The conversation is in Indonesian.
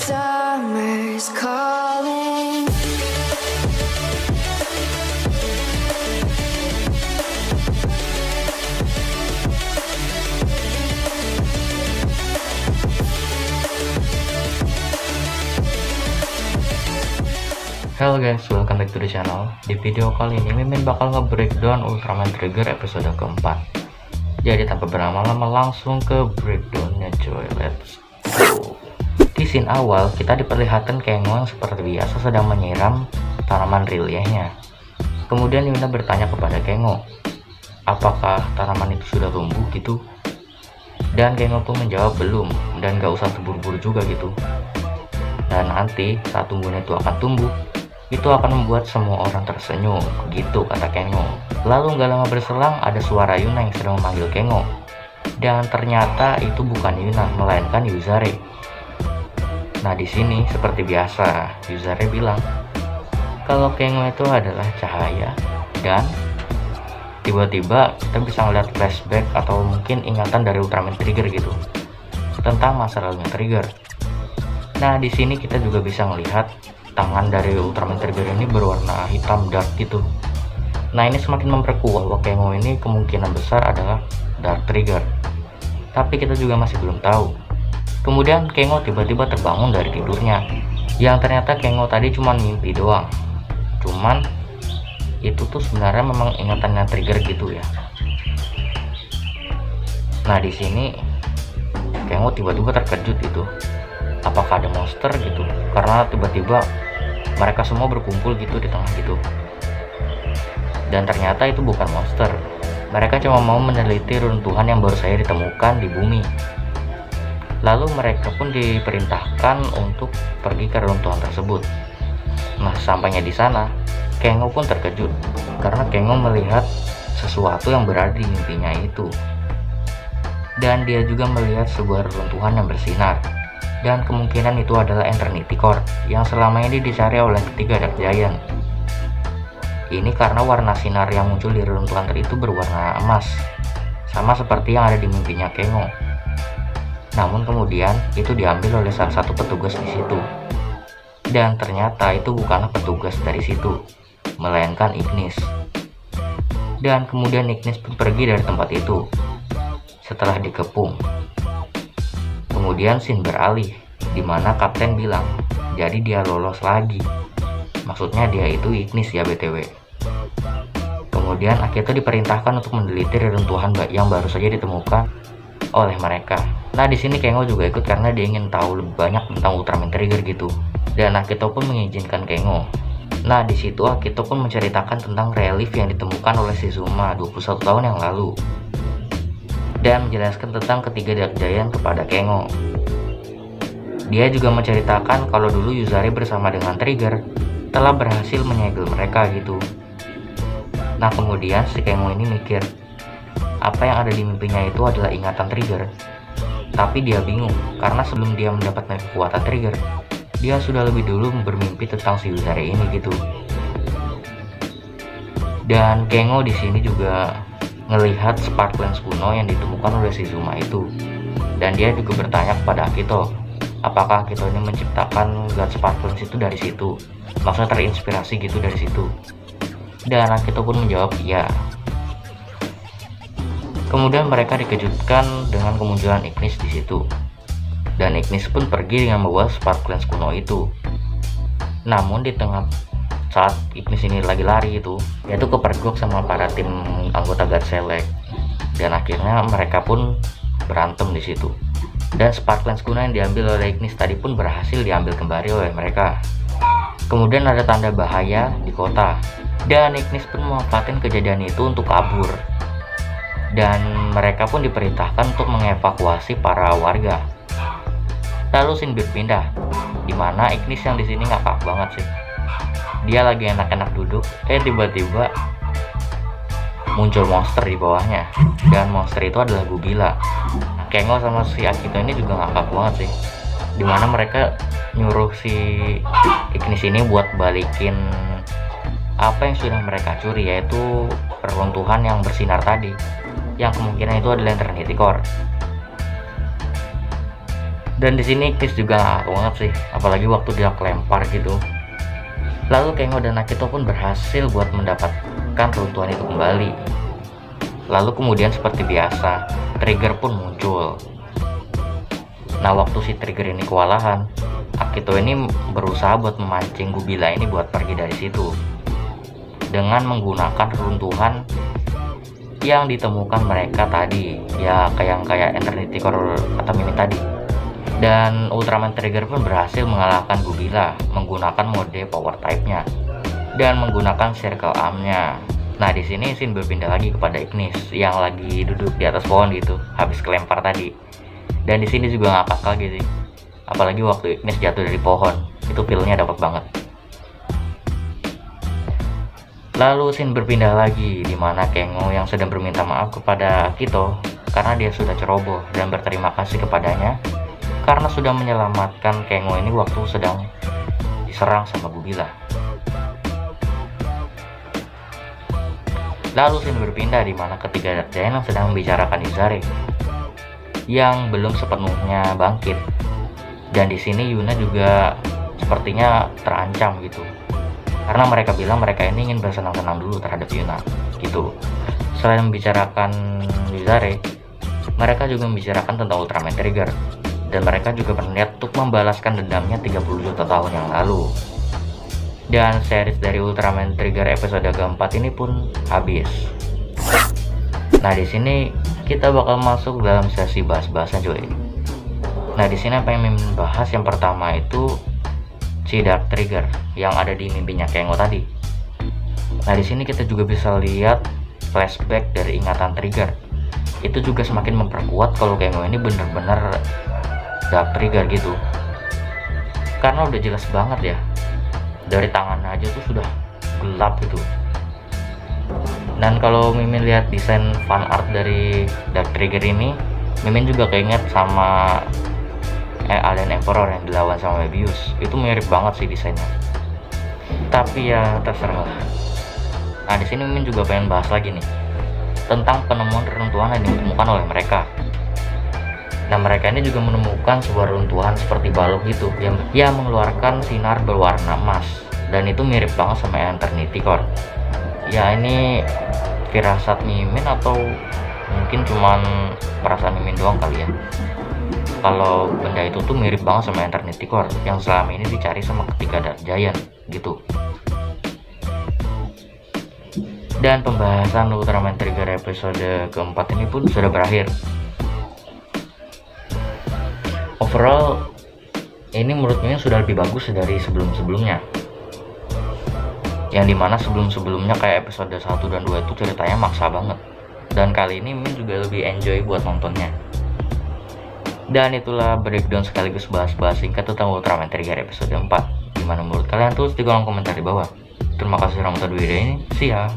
Summer's calling. Hello guys, welcome back to the channel. Di video kali ini Mimin bakal nge-breakdown Ultraman Trigger episode keempat. Jadi tanpa berlama-lama langsung ke breakdownnya coy, let's go. Di scene awal kita diperlihatkan Kengo yang seperti biasa sedang menyiram tanaman Rillianya. Kemudian Yuna bertanya kepada Kengo, apakah tanaman itu sudah tumbuh gitu? Dan Kengo pun menjawab belum, dan gak usah terburu-buru juga gitu. Dan nanti saat tumbuhnya itu akan tumbuh, itu akan membuat semua orang tersenyum, gitu kata Kengo. Lalu nggak lama berselang ada suara Yuna yang sedang memanggil Kengo, dan ternyata itu bukan Yuna melainkan Yuzare. Nah di sini seperti biasa Yuzare bilang kalau Kengo itu adalah cahaya, dan tiba-tiba kita bisa melihat flashback atau mungkin ingatan dari Ultraman Trigger gitu tentang masa lalunya Trigger. Nah di sini kita juga bisa melihat tangan dari Ultraman Trigger ini berwarna hitam dark gitu. Nah ini semakin memperkuat bahwa Kengo ini kemungkinan besar adalah Dark Trigger, tapi kita juga masih belum tahu. Kemudian Kengo tiba-tiba terbangun dari tidurnya, yang ternyata Kengo tadi cuma mimpi doang. Cuman itu tuh sebenarnya memang ingatannya Trigger gitu ya. Nah di sini Kengo tiba-tiba terkejut gitu, apakah ada monster gitu, karena tiba-tiba mereka semua berkumpul gitu di tengah gitu. Dan ternyata itu bukan monster, mereka cuma mau meneliti runtuhan yang baru saja ditemukan di bumi. Lalu mereka pun diperintahkan untuk pergi ke runtuhan tersebut. Nah sampainya di sana Kengo pun terkejut karena Kengo melihat sesuatu yang berada di mimpinya itu, dan dia juga melihat sebuah runtuhan yang bersinar. Dan kemungkinan itu adalah Eternity Core yang selama ini dicari oleh ketiga Dark Giant. Ini karena warna sinar yang muncul di runtuhan itu berwarna emas, sama seperti yang ada di mimpinya Kengo. Namun kemudian itu diambil oleh salah satu petugas di situ, dan ternyata itu bukanlah petugas dari situ, melainkan Ignis. Dan kemudian Ignis pun pergi dari tempat itu setelah dikepung. Kemudian scene beralih, dimana Kapten bilang, jadi dia lolos lagi. Maksudnya dia itu Ignis ya BTW. Kemudian Akito diperintahkan untuk meneliti reruntuhan yang baru saja ditemukan oleh mereka. Nah di sini Kengo juga ikut karena dia ingin tahu lebih banyak tentang Ultraman Trigger gitu. Dan Akito pun mengizinkan Kengo. Nah di situ Akito pun menceritakan tentang relief yang ditemukan oleh Shizuma 21 tahun yang lalu, dan menjelaskan tentang ketiga Dark Giant kepada Kengo. Dia juga menceritakan kalau dulu Yuzare bersama dengan Trigger telah berhasil menyegel mereka gitu. Nah kemudian si Kengo ini mikir, apa yang ada di mimpinya itu adalah ingatan Trigger. Tapi dia bingung karena sebelum dia mendapatkan kekuatan Trigger, dia sudah lebih dulu bermimpi tentang si Yuzare ini gitu. Dan Kengo di sini juga ngelihat Spark Lens kuno yang ditemukan oleh Shizuma itu, dan dia juga bertanya kepada Akito, apakah Akito ini menciptakan God Spark Lens itu dari situ, maksudnya terinspirasi gitu dari situ. Dan Akito pun menjawab iya. Kemudian mereka dikejutkan dengan kemunculan Ignis di situ, dan Ignis pun pergi dengan membawa Spark Lens kuno itu. Namun di tengah saat Ignis ini lagi lari itu, yaitu kepergok sama para tim anggota God Select, dan akhirnya mereka pun berantem di situ. Dan Spark Lens kuno yang diambil oleh Ignis tadi pun berhasil diambil kembali oleh mereka. Kemudian ada tanda bahaya di kota, dan Ignis pun memanfaatkan kejadian itu untuk kabur. Dan mereka pun diperintahkan untuk mengevakuasi para warga. Lalu scene berpindah, dimana Ignis yang di sini ngakak banget sih. Dia lagi enak-enak duduk, tiba-tiba muncul monster di bawahnya, dan monster itu adalah Gugila. Nah, Kengo sama si Akito ini juga ngakak banget sih, dimana mereka nyuruh si Ignis ini buat balikin apa yang sudah mereka curi, yaitu peruntuhan yang bersinar tadi, yang kemungkinan itu adalah Eternity Core. Dan di sini Ignis juga ngaku banget sih, apalagi waktu dia kelempar gitu. Lalu Kengo dan Akito pun berhasil buat mendapatkan runtuhan itu kembali. Lalu kemudian seperti biasa, Trigger pun muncul. Nah, waktu si Trigger ini kewalahan, Akito ini berusaha buat memancing Gubila ini buat pergi dari situ dengan menggunakan runtuhan yang ditemukan mereka tadi, ya kayak Eternity Core kata Mimin tadi. Dan Ultraman Trigger pun berhasil mengalahkan Gubila menggunakan mode power type-nya dan menggunakan circle arm-nya. Nah, di sini scene berpindah lagi kepada Ignis yang lagi duduk di atas pohon gitu, habis kelempar tadi. Dan di sini juga ngakak lagi sih. Apalagi waktu Ignis jatuh dari pohon, itu feel-nya dapat banget. Lalu scene berpindah lagi di mana Kengo yang sedang berminta maaf kepada Akito karena dia sudah ceroboh dan berterima kasih kepadanya karena sudah menyelamatkan Kengo ini waktu sedang diserang sama Gubila. Lalu scene berpindah di mana ketiga Dark Giant yang sedang membicarakan Izare yang belum sepenuhnya bangkit. Dan di sini Yuna juga sepertinya terancam gitu. Karena mereka bilang mereka ini ingin bersenang-senang dulu terhadap Yuna gitu. Selain membicarakan Izare, mereka juga membicarakan tentang Ultraman Trigger. Dan mereka juga berniat untuk membalaskan dendamnya 30 juta tahun yang lalu. Dan series dari Ultraman Trigger episode keempat ini pun habis. Nah, di sini kita bakal masuk dalam sesi bahas-bahasan cuy. Nah, di sini apa yang Mimin bahas yang pertama itu si Dark Trigger yang ada di mimpinya Kengo tadi. Nah, di sini kita juga bisa lihat flashback dari ingatan Trigger. Itu juga semakin memperkuat kalau Kengo ini bener-bener Dark Trigger gitu. Karena udah jelas banget ya, dari tangan aja tuh sudah gelap gitu. Dan kalau Mimin lihat desain fan art dari Dark Trigger ini, Mimin juga keinget sama Alien Emperor yang dilawan sama Mebius. Itu mirip banget sih desainnya. Tapi ya terserah. Nah, di sini Mimin juga pengen bahas lagi nih tentang penemuan reruntuhan yang ditemukan oleh mereka. Nah, mereka ini juga menemukan sebuah runtuhan seperti balok gitu yang mengeluarkan sinar berwarna emas, dan itu mirip banget sama Eternity Core. Ya, ini firasat Mimin atau mungkin cuman perasaan Mimin doang kali ya. Kalau benda itu tuh mirip banget sama Eternity Core yang selama ini dicari sama ketiga Dark Giant gitu. Dan pembahasan Ultraman Trigger episode keempat ini pun sudah berakhir. Overall, ini menurut Mimin sudah lebih bagus dari sebelum-sebelumnya. Yang dimana sebelum-sebelumnya kayak episode 1 dan 2 itu ceritanya maksa banget. Dan kali ini Mimin juga lebih enjoy buat nontonnya. Dan itulah breakdown sekaligus bahas-bahas singkat tentang Ultraman Trigger episode 4. Gimana menurut kalian? Tulis di kolom komentar di bawah. Terima kasih sudah menonton video ini. See ya.